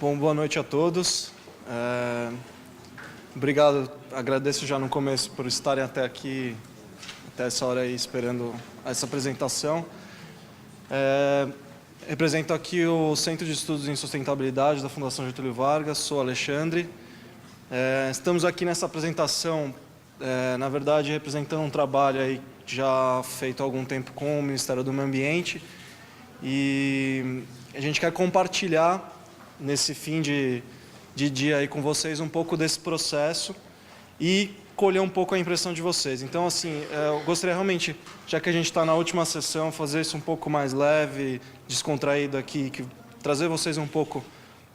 Bom, boa noite a todos. Obrigado, agradeço já no começo por estarem até aqui, até essa hora aí, esperando essa apresentação. Represento aqui o Centro de Estudos em Sustentabilidade da Fundação Getúlio Vargas, sou Alexandre. Estamos aqui nessa apresentação, na verdade, representando um trabalho aí já feito há algum tempo com o Ministério do Meio Ambiente, e a gente quer compartilhar nesse fim de dia aí com vocês um pouco desse processo e colher um pouco a impressão de vocês. Então, assim, eu gostaria realmente, já que a gente está na última sessão, fazer isso um pouco mais leve, descontraído aqui, trazer vocês um pouco,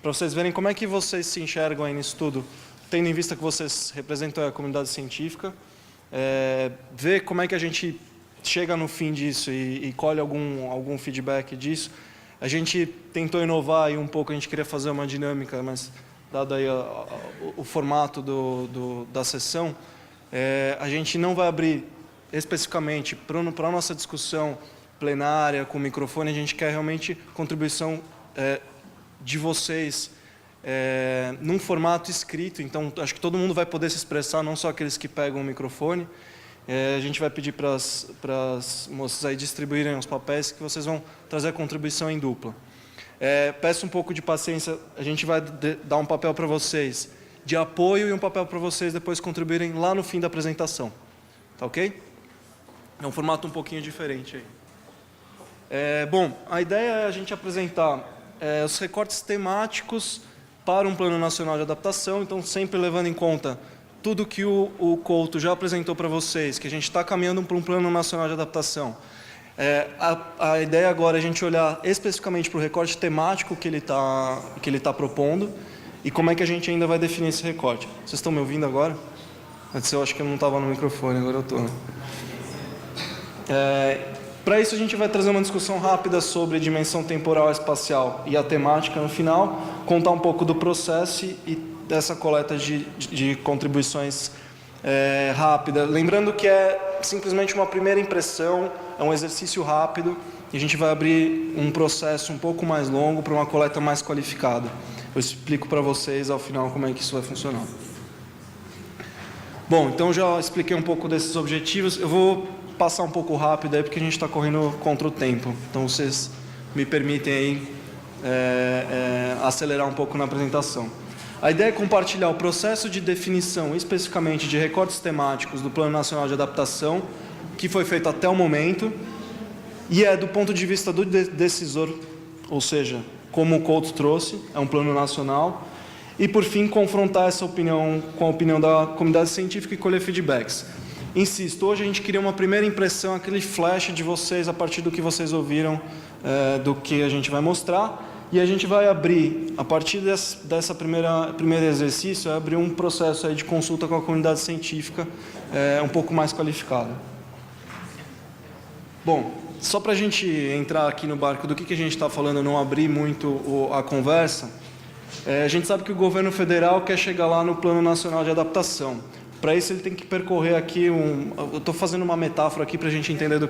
para vocês verem como é que vocês se enxergam aí nisso tudo, tendo em vista que vocês representam a comunidade científica, ver como é que a gente chega no fim disso e colhe algum feedback disso. A gente tentou inovar aí um pouco, a gente queria fazer uma dinâmica, mas dado aí o formato da sessão, a gente não vai abrir especificamente para a nossa discussão plenária, com microfone, a gente quer realmente contribuição de vocês num formato escrito, então acho que todo mundo vai poder se expressar, não só aqueles que pegam o microfone. A gente vai pedir para as moças aí distribuírem os papéis, que vocês vão trazer a contribuição em dupla. Peço um pouco de paciência, a gente vai dar um papel para vocês de apoio e um papel para vocês depois contribuírem lá no fim da apresentação. Tá ok? É um formato um pouquinho diferente aí. Bom, a ideia é a gente apresentar os recortes temáticos para um Plano Nacional de Adaptação, então sempre levando em conta tudo que o Couto já apresentou para vocês, que a gente está caminhando para um Plano Nacional de Adaptação. A ideia agora é a gente olhar especificamente para o recorte temático que ele tá propondo e como é que a gente ainda vai definir esse recorte. Vocês estão me ouvindo agora? Antes eu acho que eu não estava no microfone, agora eu estou. Para isso a gente vai trazer uma discussão rápida sobre dimensão temporal e espacial e a temática no final, contar um pouco do processo e dessa coleta de contribuições rápida. Lembrando que é simplesmente uma primeira impressão, é um exercício rápido, e a gente vai abrir um processo um pouco mais longo para uma coleta mais qualificada. Eu explico para vocês ao final como é que isso vai funcionar. Bom, então já expliquei um pouco desses objetivos, eu vou passar um pouco rápido aí porque a gente está correndo contra o tempo, então vocês me permitem aí acelerar um pouco na apresentação. A ideia é compartilhar o processo de definição, especificamente de recortes temáticos do Plano Nacional de Adaptação, que foi feito até o momento, e do ponto de vista do decisor, ou seja, como o Couto trouxe, é um plano nacional, e por fim confrontar essa opinião com a opinião da comunidade científica e colher feedbacks. Insisto, hoje a gente queria uma primeira impressão, aquele flash de vocês a partir do que vocês ouviram, do que a gente vai mostrar. E a gente vai abrir, a partir dessa primeiro exercício, abrir um processo aí de consulta com a comunidade científica um pouco mais qualificado. Bom, só para a gente entrar aqui no barco do que a gente está falando, não abrir muito a conversa, a gente sabe que o governo federal quer chegar lá no Plano Nacional de Adaptação. Para isso ele tem que percorrer aqui eu estou fazendo uma metáfora aqui para a gente entender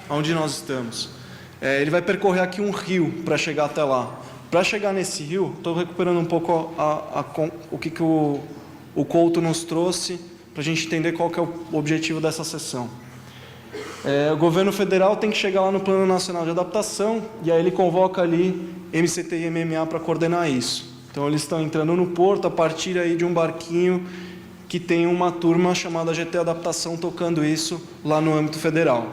onde nós estamos. Ele vai percorrer aqui um rio para chegar até lá. Para chegar nesse rio, estou recuperando um pouco o que o Couto nos trouxe, para a gente entender qual que é o objetivo dessa sessão. O governo federal tem que chegar lá no Plano Nacional de Adaptação, e aí ele convoca ali MCT e MMA para coordenar isso. Então eles estão entrando no porto a partir aí de um barquinho que tem uma turma chamada GT Adaptação tocando isso lá no âmbito federal.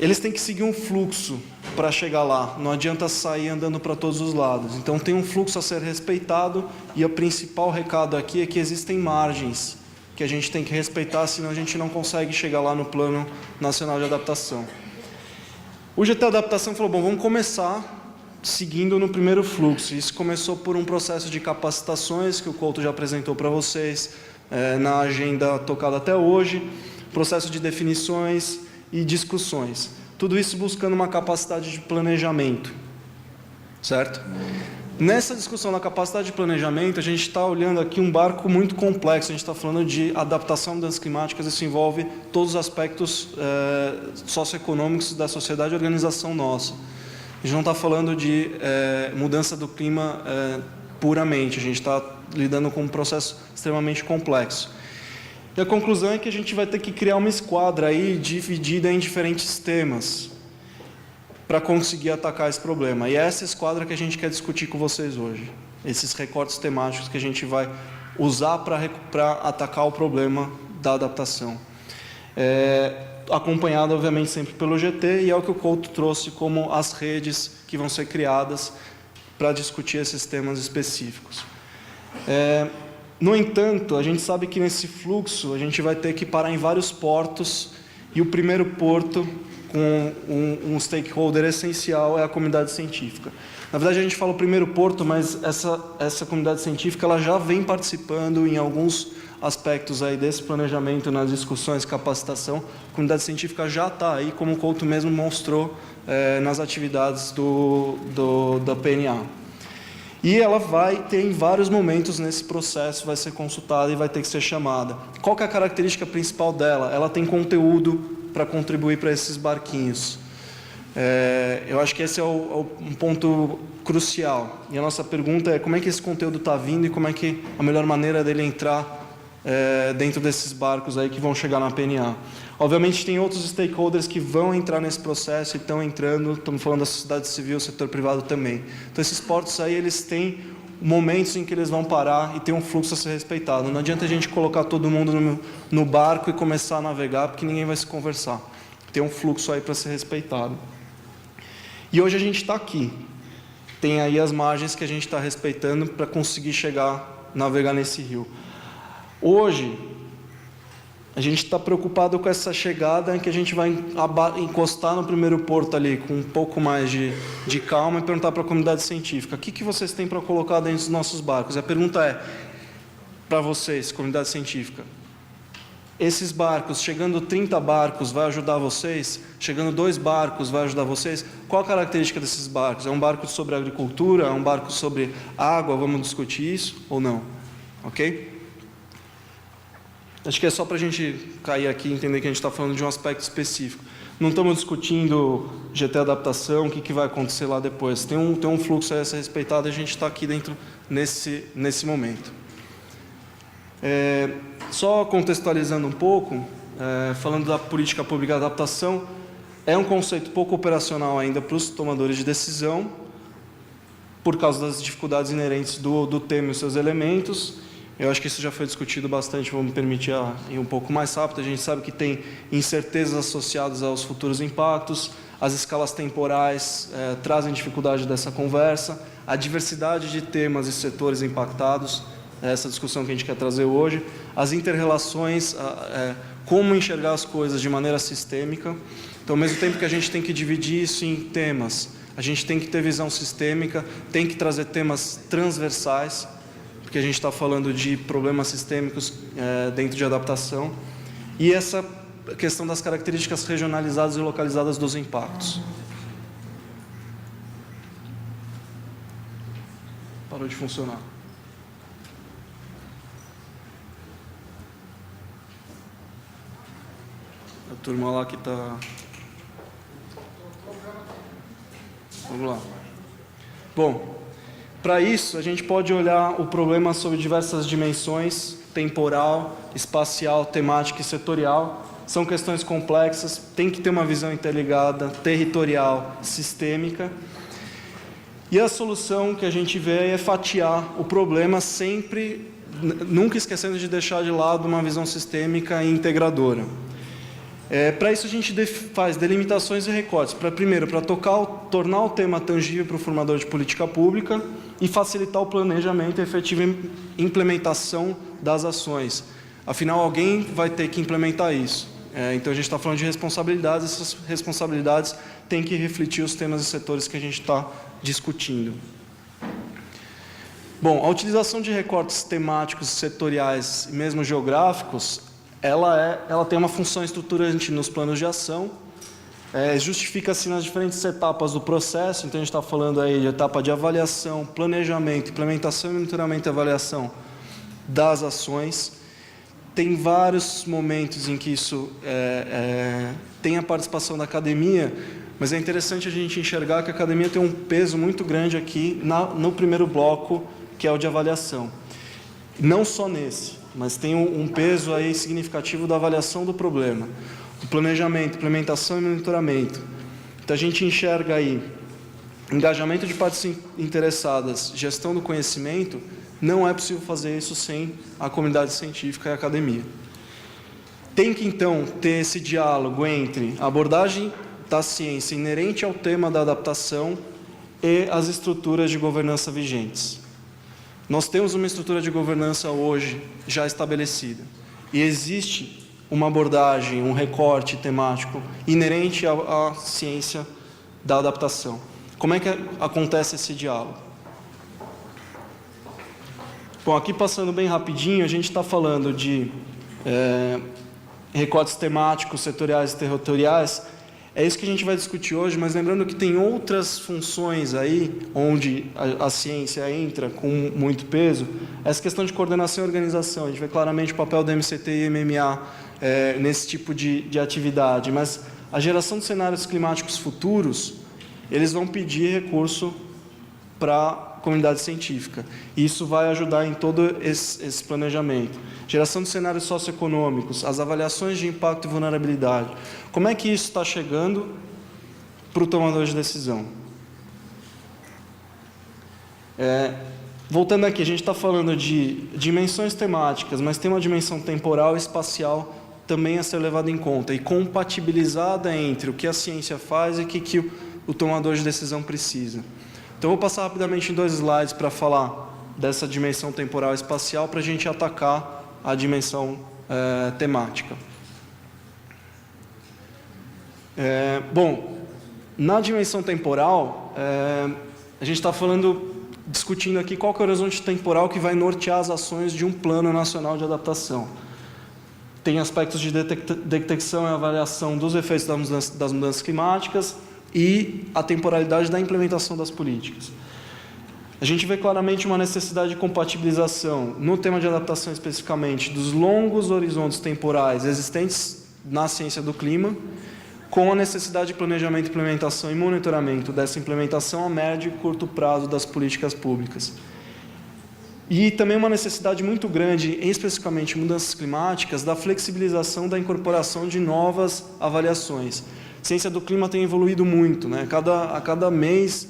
Eles têm que seguir um fluxo para chegar lá, não adianta sair andando para todos os lados. Então tem um fluxo a ser respeitado e o principal recado aqui é que existem margens que a gente tem que respeitar, senão a gente não consegue chegar lá no Plano Nacional de Adaptação. O GT Adaptação falou, bom, vamos começar seguindo no primeiro fluxo. Isso começou por um processo de capacitações que o Couto já apresentou para vocês na agenda tocada até hoje, processo de definições e discussões. Tudo isso buscando uma capacidade de planejamento, certo? Nessa discussão da capacidade de planejamento, a gente está olhando aqui um barco muito complexo, a gente está falando de adaptação a mudanças climáticas, isso envolve todos os aspectos socioeconômicos da sociedade e organização nossa. A gente não está falando de mudança do clima puramente, a gente está lidando com um processo extremamente complexo. E a conclusão é que a gente vai ter que criar uma esquadra aí dividida em diferentes temas para conseguir atacar esse problema. E é essa esquadra que a gente quer discutir com vocês hoje. Esses recortes temáticos que a gente vai usar para atacar o problema da adaptação. Acompanhado, obviamente, sempre pelo GT, e é o que o Couto trouxe como as redes que vão ser criadas para discutir esses temas específicos. No entanto, a gente sabe que nesse fluxo a gente vai ter que parar em vários portos, e o primeiro porto com um stakeholder essencial é a comunidade científica. Na verdade, a gente fala o primeiro porto, mas essa comunidade científica ela já vem participando em alguns aspectos aí desse planejamento, nas discussões, capacitação. A comunidade científica já está aí, como o Couto mesmo mostrou nas atividades da PNA. E ela vai ter em vários momentos nesse processo, vai ser consultada e vai ter que ser chamada. Qual que é a característica principal dela? Ela tem conteúdo para contribuir para esses barquinhos. Eu acho que esse é um ponto crucial. E a nossa pergunta é como é que esse conteúdo está vindo e como é que a melhor maneira dele entrar dentro desses barcos aí que vão chegar na PNA. Obviamente tem outros stakeholders que vão entrar nesse processo e estão entrando, estamos falando da sociedade civil, setor privado também. Então esses portos aí, eles têm momentos em que eles vão parar e tem um fluxo a ser respeitado. Não adianta a gente colocar todo mundo no barco e começar a navegar, porque ninguém vai se conversar. Tem um fluxo aí para ser respeitado. E hoje a gente está aqui. Tem aí as margens que a gente está respeitando para conseguir navegar nesse rio. Hoje, a gente está preocupado com essa chegada em que a gente vai encostar no primeiro porto ali com um pouco mais de calma e perguntar para a comunidade científica: o que vocês têm para colocar dentro dos nossos barcos? E a pergunta é, para vocês, comunidade científica, esses barcos, chegando 30 barcos, vai ajudar vocês? Chegando 2 barcos, vai ajudar vocês? Qual a característica desses barcos? É um barco sobre agricultura? É um barco sobre água? Vamos discutir isso ou não? Ok? Acho que é só para a gente cair aqui e entender que a gente está falando de um aspecto específico. Não estamos discutindo GT adaptação, o que vai acontecer lá depois. Tem um fluxo a ser respeitado e a gente está aqui dentro nesse momento. Só contextualizando um pouco, falando da política pública de adaptação, é um conceito pouco operacional ainda para os tomadores de decisão, por causa das dificuldades inerentes do tema e os seus elementos. Eu acho que isso já foi discutido bastante, vou me permitir ir um pouco mais rápido. A gente sabe que tem incertezas associadas aos futuros impactos, as escalas temporais trazem dificuldade dessa conversa, a diversidade de temas e setores impactados, essa discussão que a gente quer trazer hoje, as inter-relações, como enxergar as coisas de maneira sistêmica. Então, ao mesmo tempo que a gente tem que dividir isso em temas, a gente tem que ter visão sistêmica, tem que trazer temas transversais, porque a gente está falando de problemas sistêmicos dentro de adaptação, e essa questão das características regionalizadas e localizadas dos impactos. Parou de funcionar. A turma lá que está... Vamos lá. Bom, para isso, a gente pode olhar o problema sob diversas dimensões: temporal, espacial, temática e setorial. São questões complexas, tem que ter uma visão interligada, territorial, sistêmica. E a solução que a gente vê é fatiar o problema sempre, nunca esquecendo de deixar de lado uma visão sistêmica e integradora. Para isso a gente faz delimitações e recortes. Primeiro, para tornar o tema tangível para o formador de política pública e facilitar o planejamento e a efetiva implementação das ações. Afinal, alguém vai ter que implementar isso. Então a gente está falando de responsabilidades, essas responsabilidades têm que refletir os temas e setores que a gente está discutindo. Bom, a utilização de recortes temáticos, setoriais e mesmo geográficos, ela tem uma função estruturante nos planos de ação, justifica-se nas diferentes etapas do processo. Então a gente está falando aí de etapa de avaliação, planejamento, implementação e monitoramento e avaliação das ações. Tem vários momentos em que isso tem a participação da academia, mas é interessante a gente enxergar que a academia tem um peso muito grande aqui no primeiro bloco, que é o de avaliação. Não só nesse, mas tem um peso aí significativo da avaliação do problema, do planejamento, implementação e monitoramento. Então, a gente enxerga aí engajamento de partes interessadas, gestão do conhecimento. Não é possível fazer isso sem a comunidade científica e a academia. Tem que, então, ter esse diálogo entre a abordagem da ciência inerente ao tema da adaptação e as estruturas de governança vigentes. Nós temos uma estrutura de governança hoje já estabelecida e existe uma abordagem, um recorte temático inerente à ciência da adaptação. Como é que acontece esse diálogo? Bom, aqui passando bem rapidinho, a gente está falando de recortes temáticos, setoriais e territoriais. É isso que a gente vai discutir hoje, mas lembrando que tem outras funções aí, onde a ciência entra com muito peso, essa questão de coordenação e organização. A gente vê claramente o papel do MCT e MMA nesse tipo de atividade, mas a geração de cenários climáticos futuros, eles vão pedir recurso para a comunidade científica. Isso vai ajudar em todo esse planejamento. Geração de cenários socioeconômicos, as avaliações de impacto e vulnerabilidade. Como é que isso está chegando para o tomador de decisão? Voltando aqui, a gente está falando de dimensões temáticas, mas tem uma dimensão temporal e espacial também a ser levada em conta e compatibilizada entre o que a ciência faz e o que o tomador de decisão precisa. Então, eu vou passar rapidamente em 2 slides para falar dessa dimensão temporal e espacial para a gente atacar a dimensão temática. Bom, na dimensão temporal, a gente está discutindo aqui qual que é o horizonte temporal que vai nortear as ações de um plano nacional de adaptação. Tem aspectos de detecção e avaliação dos efeitos das mudanças climáticas e a temporalidade da implementação das políticas. A gente vê claramente uma necessidade de compatibilização, no tema de adaptação especificamente, dos longos horizontes temporais existentes na ciência do clima, com a necessidade de planejamento, implementação e monitoramento dessa implementação a médio e curto prazo das políticas públicas. E também uma necessidade muito grande, especificamente em mudanças climáticas, da flexibilização da incorporação de novas avaliações. A ciência do clima tem evoluído muito, né? A cada mês,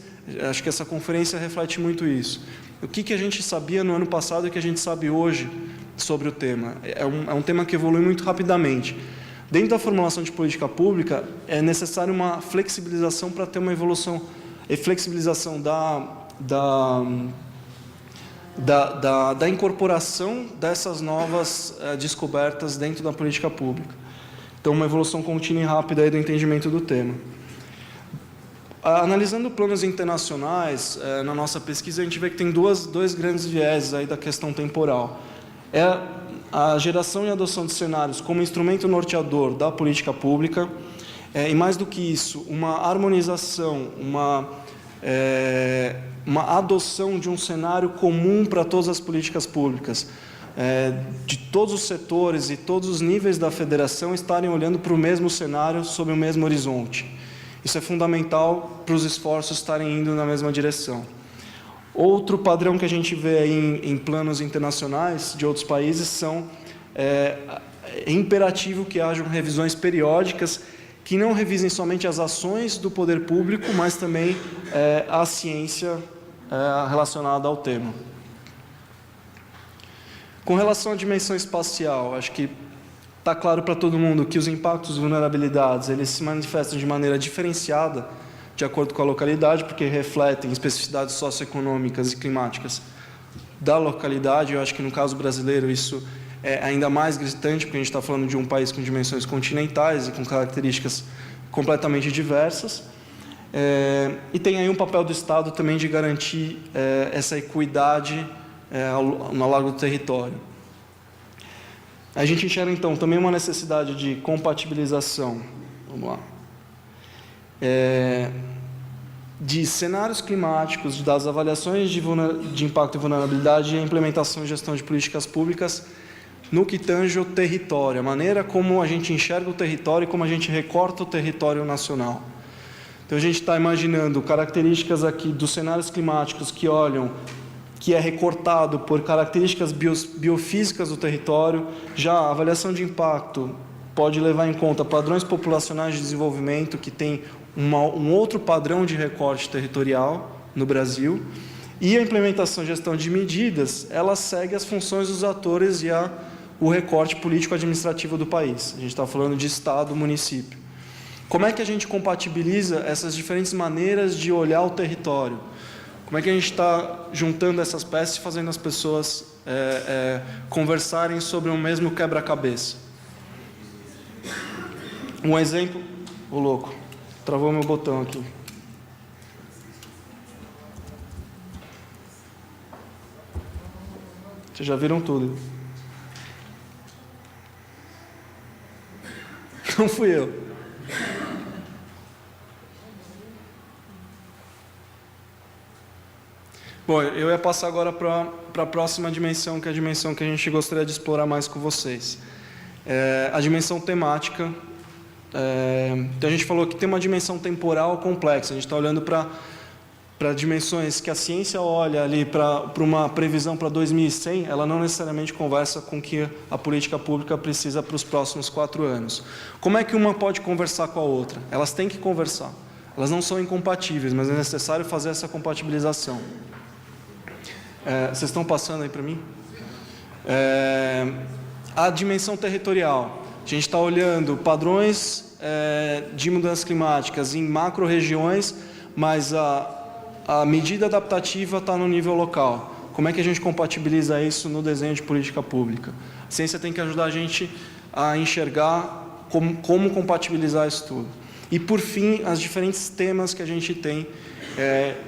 acho que essa conferência reflete muito isso. O que a gente sabia no ano passado e o que a gente sabe hoje sobre o tema? É um tema que evolui muito rapidamente. Dentro da formulação de política pública, é necessário uma flexibilização para ter uma evolução e flexibilização da incorporação dessas novas descobertas dentro da política pública. Então, uma evolução contínua e rápida aí do entendimento do tema. Analisando planos internacionais, na nossa pesquisa, a gente vê que tem dois grandes vieses aí da questão temporal. É a geração e adoção de cenários como instrumento norteador da política pública, e mais do que isso, uma harmonização, uma adoção de um cenário comum para todas as políticas públicas, de todos os setores e todos os níveis da federação estarem olhando para o mesmo cenário sob o mesmo horizonte. Isso é fundamental para os esforços estarem indo na mesma direção. Outro padrão que a gente vê aí em planos internacionais de outros países é imperativo que hajam revisões periódicas que não revisem somente as ações do poder público, mas também a ciência relacionada ao tema. Com relação à dimensão espacial, acho que está claro para todo mundo que os impactos e vulnerabilidades eles se manifestam de maneira diferenciada de acordo com a localidade, porque refletem especificidades socioeconômicas e climáticas da localidade. Eu acho que no caso brasileiro isso é ainda mais gritante, porque a gente está falando de um país com dimensões continentais e com características completamente diversas. E tem aí um papel do Estado também de garantir essa equidade ao largo do território. A gente enxerga, então, também uma necessidade de compatibilização, vamos lá, de cenários climáticos, das avaliações de impacto e vulnerabilidade e a implementação e gestão de políticas públicas no que tange o território, a maneira como a gente enxerga o território e como a gente recorta o território nacional. Então, a gente está imaginando características aqui dos cenários climáticos que olham, que é recortado por características biofísicas do território. Já a avaliação de impacto pode levar em conta padrões populacionais de desenvolvimento, que tem um outro padrão de recorte territorial no Brasil. E a implementação e gestão de medidas, ela segue as funções dos atores e o recorte político-administrativo do país. A gente está falando de Estado, município. Como é que a gente compatibiliza essas diferentes maneiras de olhar o território? Como é que a gente está juntando essas peças e fazendo as pessoas conversarem sobre o mesmo quebra-cabeça? Um exemplo... Ô, louco, travou meu botão aqui. Vocês já viram tudo. Não fui eu. Bom, eu ia passar agora para a próxima dimensão, que é a dimensão que a gente gostaria de explorar mais com vocês. A dimensão temática. Então, a gente falou que tem uma dimensão temporal complexa. A gente está olhando para dimensões que a ciência olha ali para uma previsão para 2100, ela não necessariamente conversa com o que a política pública precisa para os próximos 4 anos. Como é que uma pode conversar com a outra? Elas têm que conversar. Elas não são incompatíveis, mas é necessário fazer essa compatibilização. Vocês estão passando aí para mim? A dimensão territorial. A gente está olhando padrões de mudanças climáticas em macro-regiões, mas a medida adaptativa está no nível local. Como é que a gente compatibiliza isso no desenho de política pública? A ciência tem que ajudar a gente a enxergar como compatibilizar isso tudo. E, por fim, as diferentes temas que a gente tem.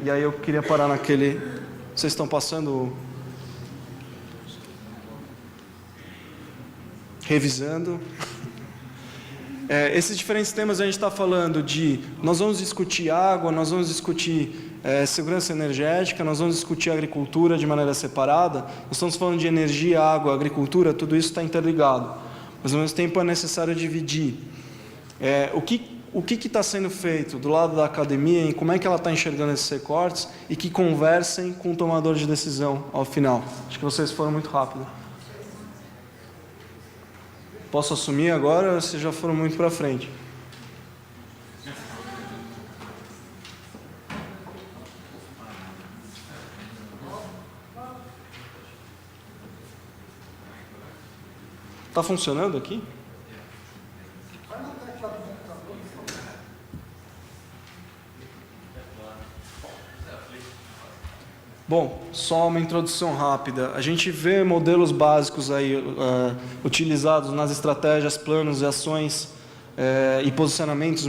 E aí eu queria parar naquele... Vocês estão passando... Revisando. Esses diferentes temas a gente está falando de... Nós vamos discutir água, nós vamos discutir segurança energética, nós vamos discutir agricultura de maneira separada. Nós estamos falando de energia, água, agricultura, tudo isso está interligado. Mas, ao mesmo tempo, é necessário dividir. O que está sendo feito do lado da academia, e como é que ela está enxergando esses recortes, e que conversem com o tomador de decisão ao final. Acho que vocês foram muito rápido. Posso assumir agora ou vocês já foram muito para frente? Está funcionando aqui? Bom, só uma introdução rápida. A gente vê modelos básicos aí utilizados nas estratégias, planos e ações e posicionamentos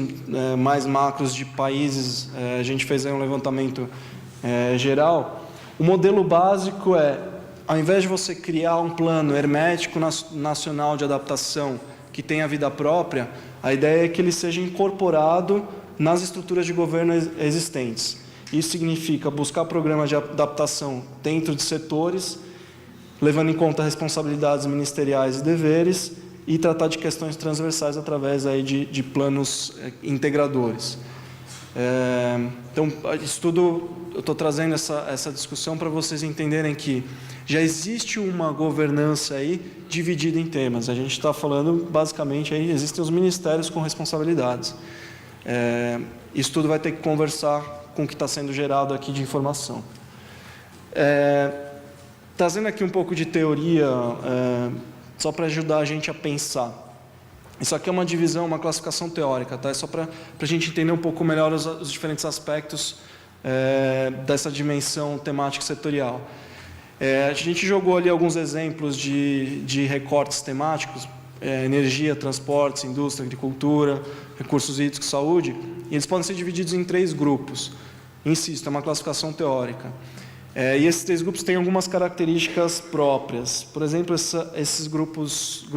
mais macros de países. A gente fez aí um levantamento geral. O modelo básico ao invés de você criar um plano hermético nacional de adaptação que tenha vida própria, a ideia é que ele seja incorporado nas estruturas de governo existentes. Isso significa buscar programas de adaptação dentro de setores, levando em conta responsabilidades ministeriais e deveres, e tratar de questões transversais através aí de planos integradores. Então, isso tudo, eu estou trazendo essa discussão para vocês entenderem que já existe uma governança aí dividida em temas. A gente está falando, basicamente, aí existem os ministérios com responsabilidades. Isso tudo vai ter que conversar com o que está sendo gerado aqui de informação. Trazendo aqui um pouco de teoria, só para ajudar a gente a pensar. Isso aqui é uma divisão, uma classificação teórica, tá? É só para a gente entender um pouco melhor os diferentes aspectos dessa dimensão temática setorial. A gente jogou ali alguns exemplos de recortes temáticos, energia, transportes, indústria, agricultura, recursos hídricos, saúde, e eles podem ser divididos em 3 grupos. Insisto, é uma classificação teórica. E esses 3 grupos têm algumas características próprias. Por exemplo, esses grupos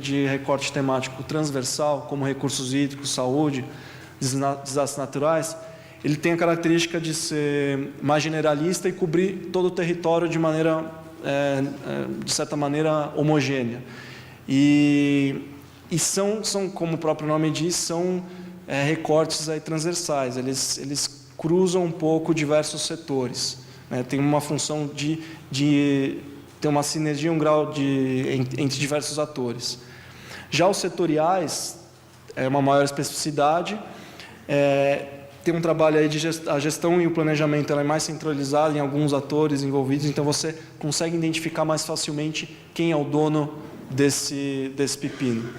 de recorte temático transversal, como recursos hídricos, saúde, desastres naturais, ele tem a característica de ser mais generalista e cobrir todo o território de maneira, de certa maneira, homogênea. E são, como o próprio nome diz, são recortes aí transversais, eles cruzam um pouco diversos setores, né? Tem uma função de ter uma sinergia, um grau entre diversos atores. Já os setoriais, é uma maior especificidade, tem um trabalho aí a gestão e o planejamento ela é mais centralizada em alguns atores envolvidos, então você consegue identificar mais facilmente quem é o dono desse pepino.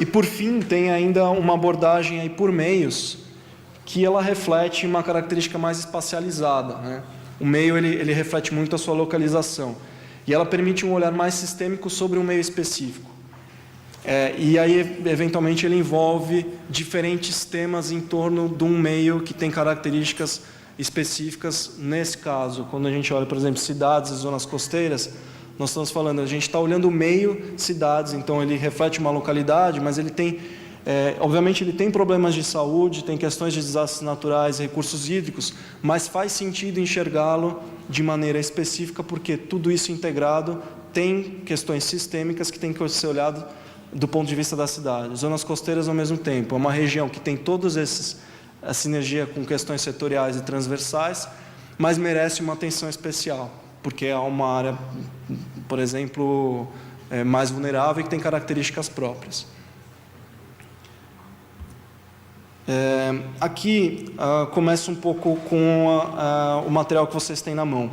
E por fim, tem ainda uma abordagem aí por meios, que ela reflete uma característica mais espacializada, né? O meio ele reflete muito a sua localização, e ela permite um olhar mais sistêmico sobre um meio específico. E aí, eventualmente, ele envolve diferentes temas em torno de um meio que tem características específicas. Nesse caso, quando a gente olha, por exemplo, cidades e zonas costeiras, nós estamos falando, a gente está olhando o meio cidades, então ele reflete uma localidade, mas ele tem, obviamente, ele tem problemas de saúde, tem questões de desastres naturais, recursos hídricos, mas faz sentido enxergá-lo de maneira específica, porque tudo isso integrado tem questões sistêmicas que tem que ser olhado do ponto de vista da cidade. Zonas costeiras, ao mesmo tempo, é uma região que tem todos esses, a sinergia com questões setoriais e transversais, mas merece uma atenção especial, porque é uma área, por exemplo, mais vulnerável e que tem características próprias. Aqui começa um pouco com o material que vocês têm na mão.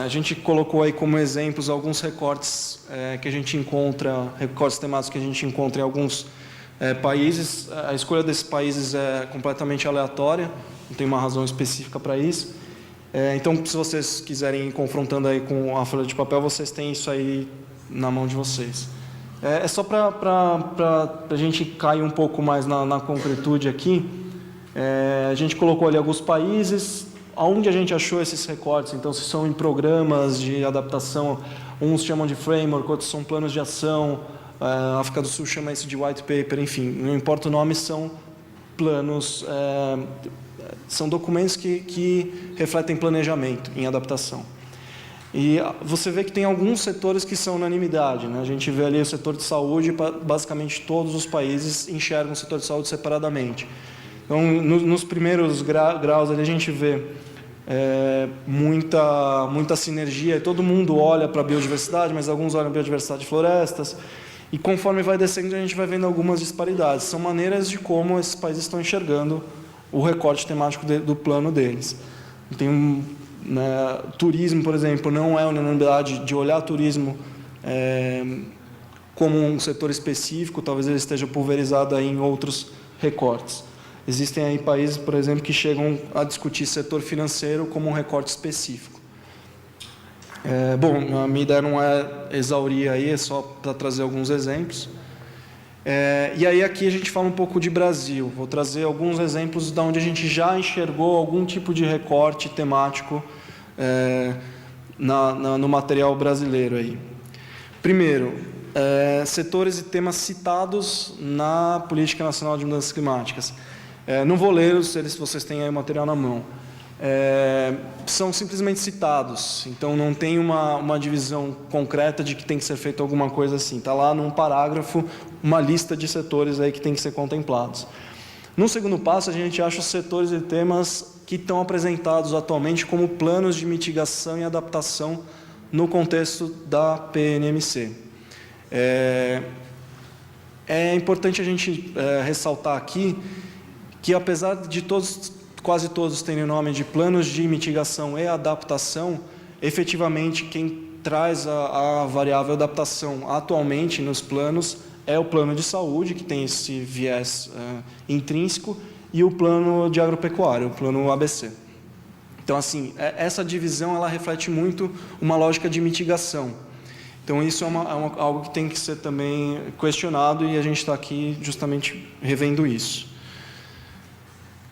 A gente colocou aí como exemplos alguns recortes que a gente encontra, recortes temáticos que a gente encontra em alguns países. A escolha desses países é completamente aleatória, não tem uma razão específica para isso. Então, se vocês quiserem ir confrontando aí com a folha de papel, vocês têm isso aí na mão de vocês. É só para a gente cair um pouco mais na concretude aqui. A gente colocou ali alguns países. Aonde a gente achou esses recortes? Então, se são em programas de adaptação, uns chamam de framework, outros são planos de ação, a África do Sul chama isso de white paper, enfim, não importa o nome, são planos, são documentos que refletem planejamento em adaptação. E você vê que tem alguns setores que são unanimidade, né? A gente vê ali o setor de saúde, basicamente todos os países enxergam o setor de saúde separadamente. Então, nos primeiros graus ali a gente vê muita sinergia, todo mundo olha para a biodiversidade, mas alguns olham para a biodiversidade de florestas, e conforme vai descendo a gente vai vendo algumas disparidades. São maneiras de como esses países estão enxergando o recorte temático do plano deles. Tem turismo, por exemplo, não é unanimidade de olhar turismo como um setor específico, talvez ele esteja pulverizado aí em outros recortes. Existem aí países, por exemplo, que chegam a discutir setor financeiro como um recorte específico. Bom, a minha ideia não é exaurir aí, é só para trazer alguns exemplos. E aí aqui a gente fala um pouco de Brasil. Vou trazer alguns exemplos de onde a gente já enxergou algum tipo de recorte temático no material brasileiro aí. Primeiro, setores e temas citados na Política Nacional de Mudanças Climáticas. Não vou ler se vocês têm aí o material na mão. São simplesmente citados, então não tem uma divisão concreta de que tem que ser feito alguma coisa assim. Está lá num parágrafo uma lista de setores aí que tem que ser contemplados. No segundo passo, a gente acha os setores e temas que estão apresentados atualmente como planos de mitigação e adaptação no contexto da PNMC. É importante a gente ressaltar aqui que, apesar de quase todos terem o nome de planos de mitigação e adaptação, efetivamente quem traz a variável adaptação atualmente nos planos é o plano de saúde, que tem esse viés intrínseco, e o plano de agropecuária, o plano ABC. Então, assim, essa divisão ela reflete muito uma lógica de mitigação. Então, isso é algo que tem que ser também questionado, e a gente está aqui justamente revendo isso.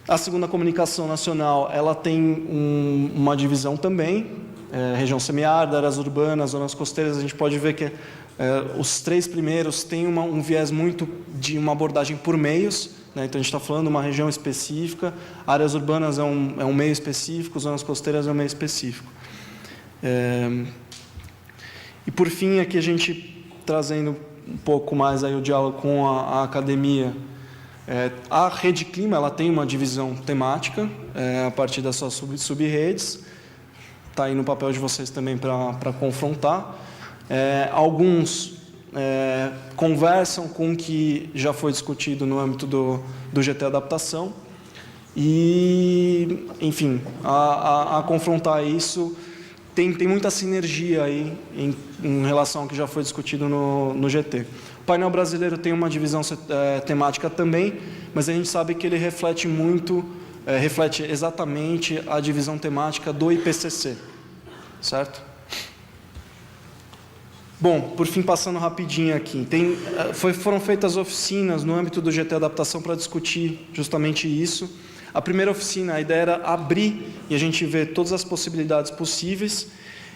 A segunda comunicação nacional, ela tem uma divisão também, região semiárida, áreas urbanas, zonas costeiras. A gente pode ver que os três primeiros têm um viés muito de uma abordagem por meios, né? Então, a gente está falando de uma região específica, áreas urbanas é um meio específico, zonas costeiras é um meio específico. E, por fim, aqui a gente trazendo um pouco mais aí o diálogo com a academia, A Rede Clima ela tem uma divisão temática a partir das suas sub-redes. Está aí no papel de vocês também para confrontar. Alguns conversam com o que já foi discutido no âmbito do GT Adaptação. E, enfim, a confrontar isso, tem muita sinergia aí em relação ao que já foi discutido no GT. O painel brasileiro tem uma divisão temática também, mas a gente sabe que ele reflete reflete exatamente a divisão temática do IPCC, certo? Bom, por fim, passando rapidinho aqui, foram feitas oficinas no âmbito do GT Adaptação para discutir justamente isso. A primeira oficina, a ideia era abrir e a gente ver todas as possibilidades possíveis.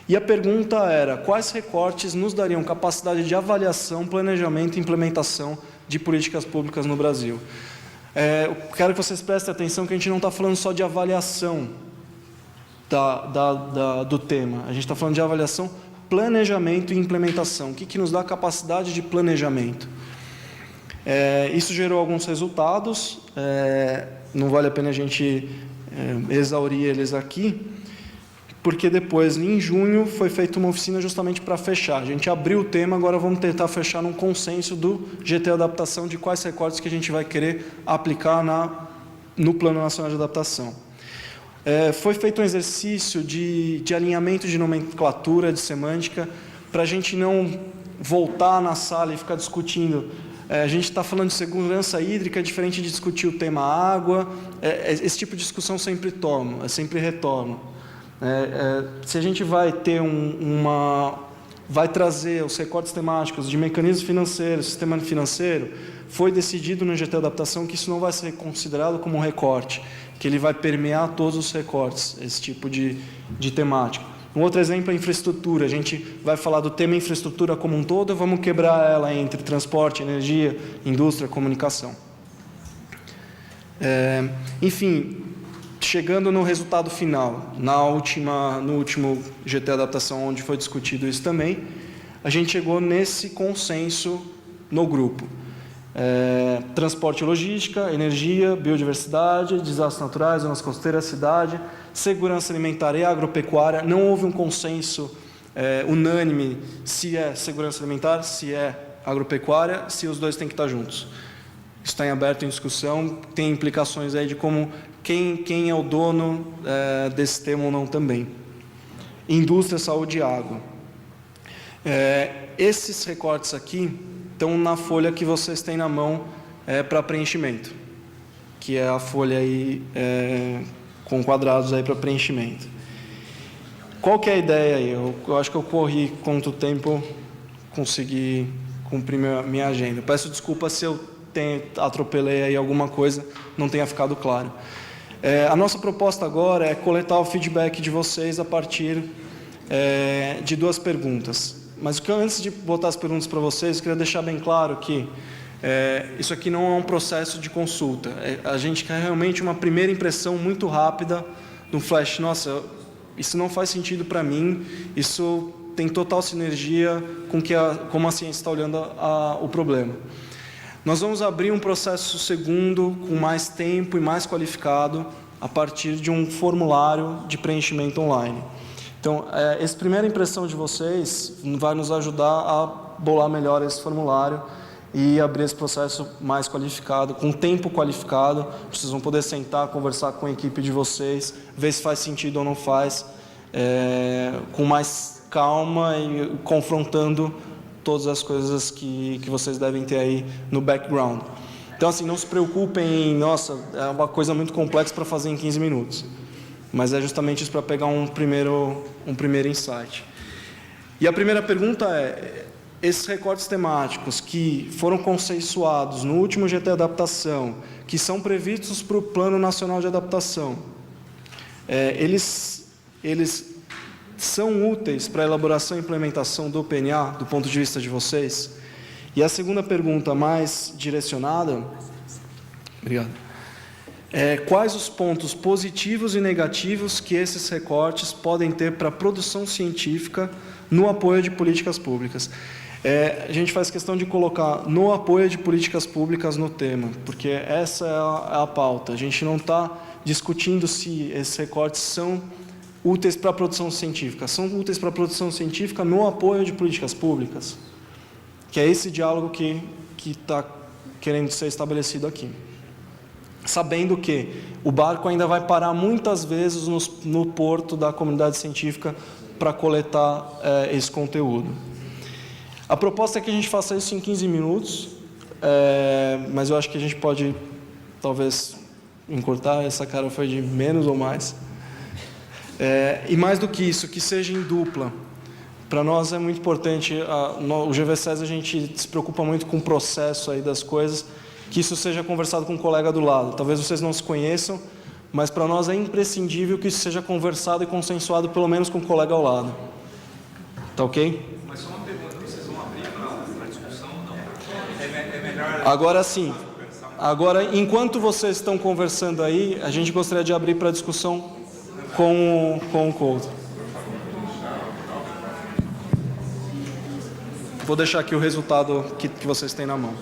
E a pergunta era, quais recortes nos dariam capacidade de avaliação, planejamento e implementação de políticas públicas no Brasil? Eu quero que vocês prestem atenção que a gente não está falando só de avaliação do tema. A gente está falando de avaliação, planejamento e implementação. O que nos dá capacidade de planejamento? Isso gerou alguns resultados. Não vale a pena a gente exaurir eles aqui, porque depois, em junho, foi feita uma oficina justamente para fechar. A gente abriu o tema, agora vamos tentar fechar num consenso do GT Adaptação de quais recortes que a gente vai querer aplicar no Plano Nacional de Adaptação. Foi feito um exercício de alinhamento de nomenclatura, de semântica, para a gente não voltar na sala e ficar discutindo. A gente está falando de segurança hídrica, diferente de discutir o tema água. Esse tipo de discussão sempre retorna. Se a gente vai ter vai trazer os recortes temáticos de mecanismos financeiros, sistema financeiro, foi decidido no GT Adaptação que isso não vai ser considerado como um recorte, que ele vai permear todos os recortes, esse tipo de temática. Um outro exemplo é a infraestrutura. A gente vai falar do tema infraestrutura como um todo, vamos quebrar ela entre transporte, energia, indústria, comunicação. Enfim, chegando no resultado final, no último GT Adaptação, onde foi discutido isso também, a gente chegou nesse consenso no grupo. Transporte e logística, energia, biodiversidade, desastres naturais, zonas costeiras, cidade, segurança alimentar e agropecuária. Não houve um consenso unânime se é segurança alimentar, se é agropecuária, se os dois têm que estar juntos. Isso está em aberto em discussão, tem implicações aí de como quem é o dono desse tema ou não também. Indústria, saúde e água. Esses recortes aqui estão na folha que vocês têm na mão para preenchimento, que é a folha aí com quadrados aí para preenchimento. Qual que é a ideia aí? Eu acho que eu corri quanto tempo consegui cumprir minha agenda. Peço desculpa se eu atropelei aí alguma coisa, não tenha ficado claro. A nossa proposta agora é coletar o feedback de vocês a partir de duas perguntas. Mas antes de botar as perguntas para vocês, eu queria deixar bem claro que isso aqui não é um processo de consulta. A gente quer realmente uma primeira impressão muito rápida de um flash. Nossa, isso não faz sentido para mim, isso tem total sinergia com como a ciência está olhando o problema. Nós vamos abrir um processo segundo, com mais tempo e mais qualificado, a partir de um formulário de preenchimento online. Então, essa primeira impressão de vocês vai nos ajudar a bolar melhor esse formulário e abrir esse processo mais qualificado, com tempo qualificado. Vocês vão poder sentar, conversar com a equipe de vocês, ver se faz sentido ou não faz, com mais calma e confrontando todas as coisas que vocês devem ter aí no background. Então, assim, não se preocupem, nossa, é uma coisa muito complexa para fazer em 15 minutos. Mas é justamente isso para pegar um primeiro insight. E a primeira pergunta esses recortes temáticos que foram consensuados no último GT Adaptação, que são previstos para o Plano Nacional de Adaptação, eles são úteis para a elaboração e implementação do PNA, do ponto de vista de vocês? E a segunda pergunta, mais direcionada... Obrigado. Quais os pontos positivos e negativos que esses recortes podem ter para a produção científica no apoio de políticas públicas? A gente faz questão de colocar no apoio de políticas públicas no tema, porque essa é a pauta. A gente não está discutindo se esses recortes são úteis para a produção científica. São úteis para a produção científica no apoio de políticas públicas, que é esse diálogo que está querendo ser estabelecido aqui. Sabendo que o barco ainda vai parar muitas vezes no porto da comunidade científica para coletar esse conteúdo. A proposta é que a gente faça isso em 15 minutos, mas eu acho que a gente pode, talvez, encurtar. Essa cara foi de menos ou mais. E mais do que isso, que seja em dupla. Para nós é muito importante, o GVSES a gente se preocupa muito com o processo aí das coisas, que isso seja conversado com o colega do lado. Talvez vocês não se conheçam, mas para nós é imprescindível que isso seja conversado e consensuado pelo menos com o colega ao lado. Tá ok? Mas só uma pergunta, vocês vão abrir para discussão ou não? É melhor... Agora sim. Agora, enquanto vocês estão conversando aí, a gente gostaria de abrir para discussão com o Couto. Vou deixar aqui o resultado que vocês têm na mão.